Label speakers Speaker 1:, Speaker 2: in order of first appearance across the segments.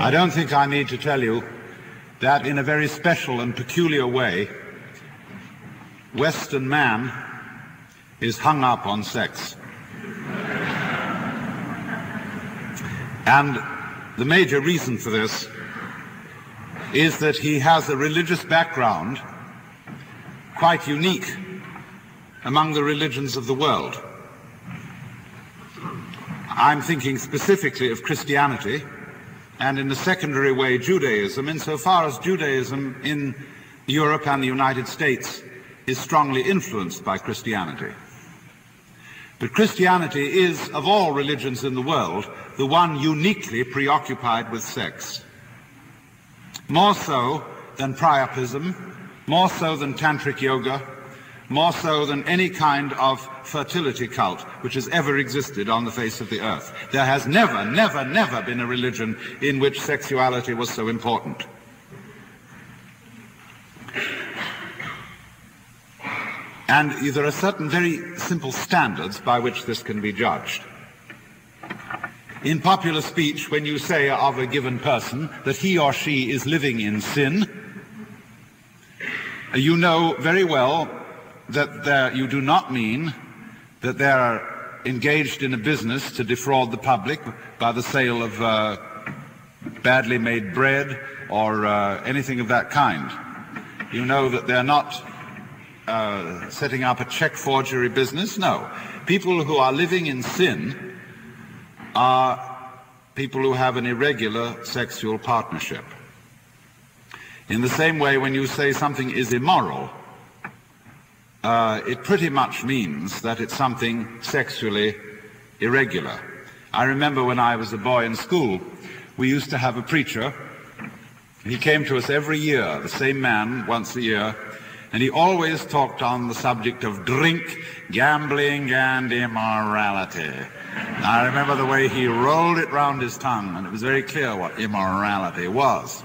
Speaker 1: I don't think I need to tell you that in a very special and peculiar way, Western man is hung up on sex. And the major reason for this is that he has a religious background quite unique among the religions of the world. I'm thinking specifically of Christianity, and in a secondary way Judaism, insofar as Judaism in Europe and the United States is strongly influenced by Christianity. But Christianity is, of all religions in the world, the one uniquely preoccupied with sex. More so than priapism, more so than tantric yoga, more so than any kind of fertility cult which has ever existed on the face of the earth. There has never, never, never been a religion in which sexuality was so important. And there are certain very simple standards by which this can be judged. In popular speech, when you say of a given person that he or she is living in sin, you know very well that you do not mean that they are engaged in a business to defraud the public by the sale of badly made bread or anything of that kind. You know that they're not setting up a check forgery business. No. People who are living in sin are people who have an irregular sexual partnership. In the same way, when you say something is immoral, it pretty much means that it's something sexually irregular. I remember when I was a boy in school, we used to have a preacher. He came to us every year, the same man, once a year, and he always talked on the subject of drink, gambling, and immorality. I remember the way he rolled it round his tongue, and it was very clear what immorality was.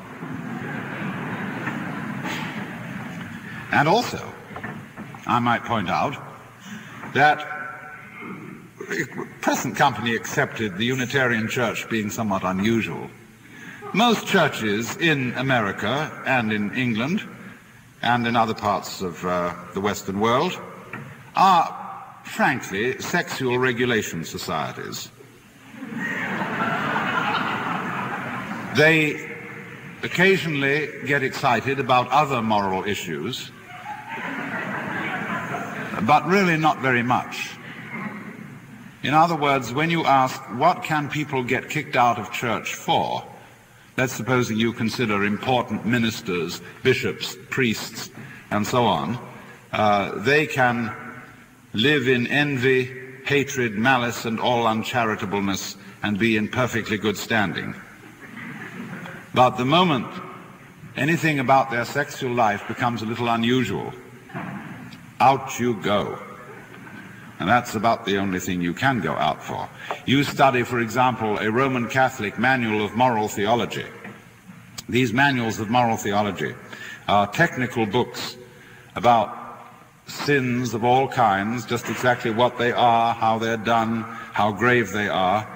Speaker 1: And also, I might point out that, present company accepted, the Unitarian Church being somewhat unusual, most churches in America and in England and in other parts of the Western world are, frankly, sexual regulation societies. They occasionally get excited about other moral issues, but really not very much. In other words, when you ask, what can people get kicked out of church for? Let's suppose you consider important ministers, bishops, priests, and so on. They can live in envy, hatred, malice, and all uncharitableness and be in perfectly good standing. But the moment anything about their sexual life becomes a little unusual, out you go. And that's about the only thing you can go out for. You study, for example, a Roman Catholic manual of moral theology. These manuals of moral theology are technical books about sins of all kinds, just exactly what they are, how they're done, how grave they are,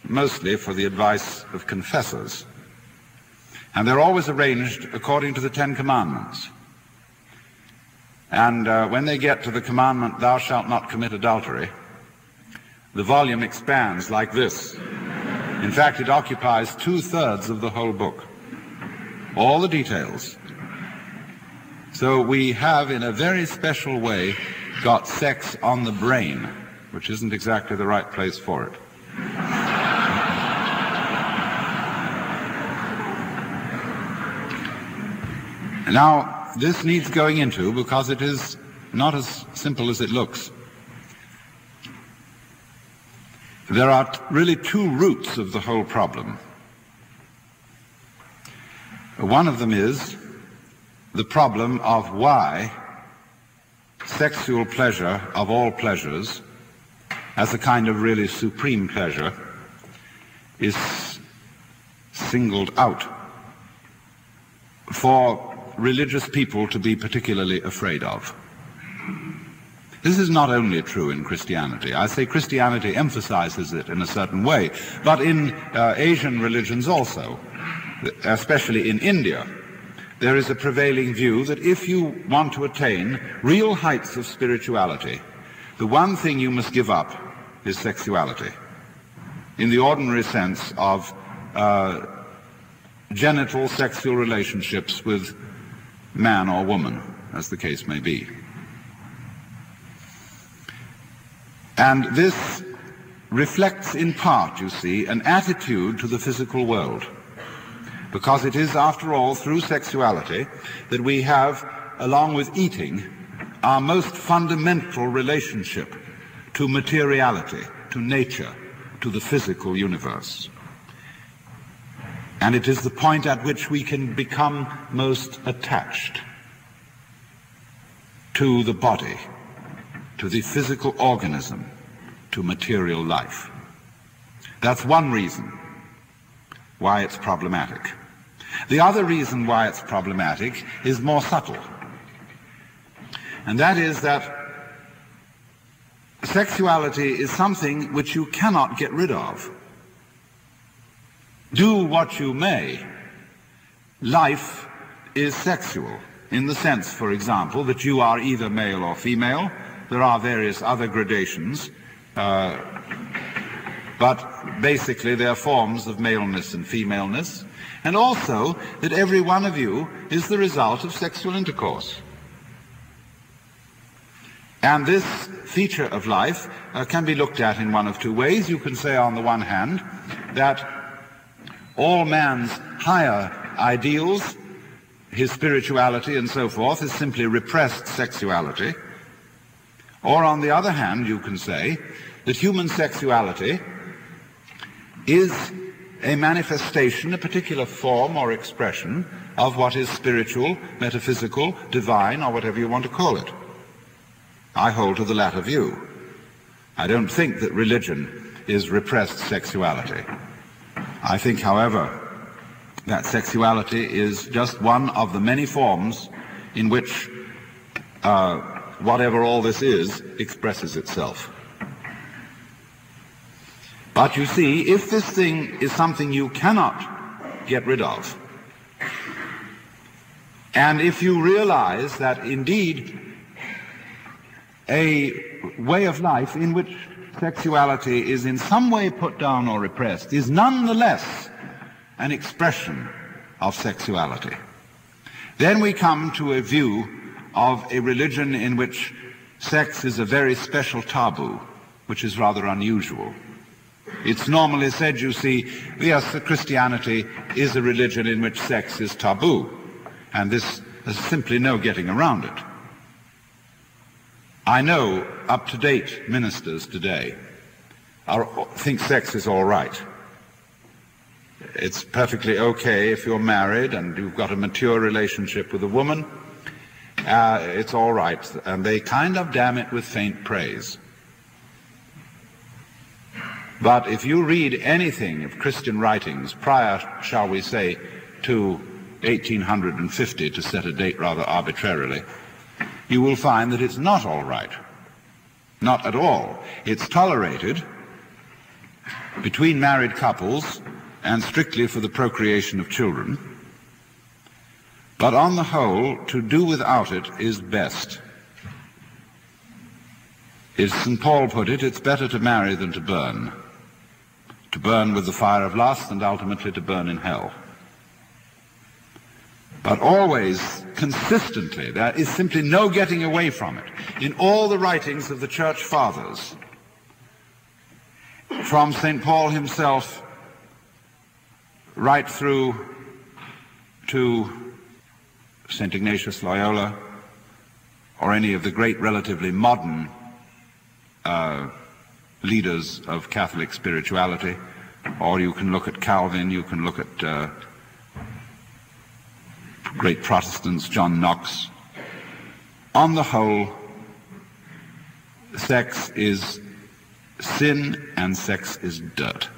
Speaker 1: mostly for the advice of confessors. And they're always arranged according to the Ten Commandments. And when they get to the commandment, thou shalt not commit adultery, the volume expands like this. In fact, it occupies 2/3 of the whole book, all the details. So we have, in a very special way, got sex on the brain, which isn't exactly the right place for it. Now, this needs going into because it is not as simple as it looks. There are really two roots of the whole problem. One of them is the problem of why sexual pleasure of all pleasures, as a kind of really supreme pleasure, is singled out for religious people to be particularly afraid of. This is not only true in Christianity. I say Christianity emphasizes it in a certain way, but in Asian religions also, especially in India, there is a prevailing view that if you want to attain real heights of spirituality, the one thing you must give up is sexuality, in the ordinary sense of genital sexual relationships with man or woman, as the case may be. And this reflects in part, you see, an attitude to the physical world, because it is, after all, through sexuality that we have, along with eating, our most fundamental relationship to materiality, to nature, to the physical universe. And it is the point at which we can become most attached to the body, to the physical organism, to material life. That's one reason why it's problematic. The other reason why it's problematic is more subtle. And that is that sexuality is something which you cannot get rid of. Do what you may, life is sexual, in the sense, for example, that you are either male or female. There are various other gradations, but basically they are forms of maleness and femaleness, and also that every one of you is the result of sexual intercourse. And this feature of life can be looked at in one of two ways. You can say, on the one hand, that all man's higher ideals, his spirituality and so forth, is simply repressed sexuality. Or on the other hand, you can say that human sexuality is a manifestation, a particular form or expression of what is spiritual, metaphysical, divine, or whatever you want to call it. I hold to the latter view. I don't think that religion is repressed sexuality. I think, however, that sexuality is just one of the many forms in which whatever all this is expresses itself. But you see, if this thing is something you cannot get rid of, and if you realize that indeed a way of life in which sexuality is in some way put down or repressed is nonetheless an expression of sexuality, then we come to a view of a religion in which sex is a very special taboo, which is rather unusual. It's normally said, you see, yes, Christianity is a religion in which sex is taboo, and there's simply no getting around it. I know up-to-date ministers today think sex is all right. It's perfectly okay if you're married and you've got a mature relationship with a woman. It's all right. And they kind of damn it with faint praise. But if you read anything of Christian writings prior, shall we say, to 1850, to set a date rather arbitrarily, you will find that it's not all right. Not at all. It's tolerated between married couples and strictly for the procreation of children. But on the whole, to do without it is best. As St. Paul put it, it's better to marry than to burn with the fire of lust and ultimately to burn in hell. But always, consistently, there is simply no getting away from it. In all the writings of the Church Fathers, from St. Paul himself right through to St. Ignatius Loyola, or any of the great relatively modern leaders of Catholic spirituality, or you can look at Calvin, you can look at great Protestants, John Knox. On the whole, sex is sin and sex is dirt.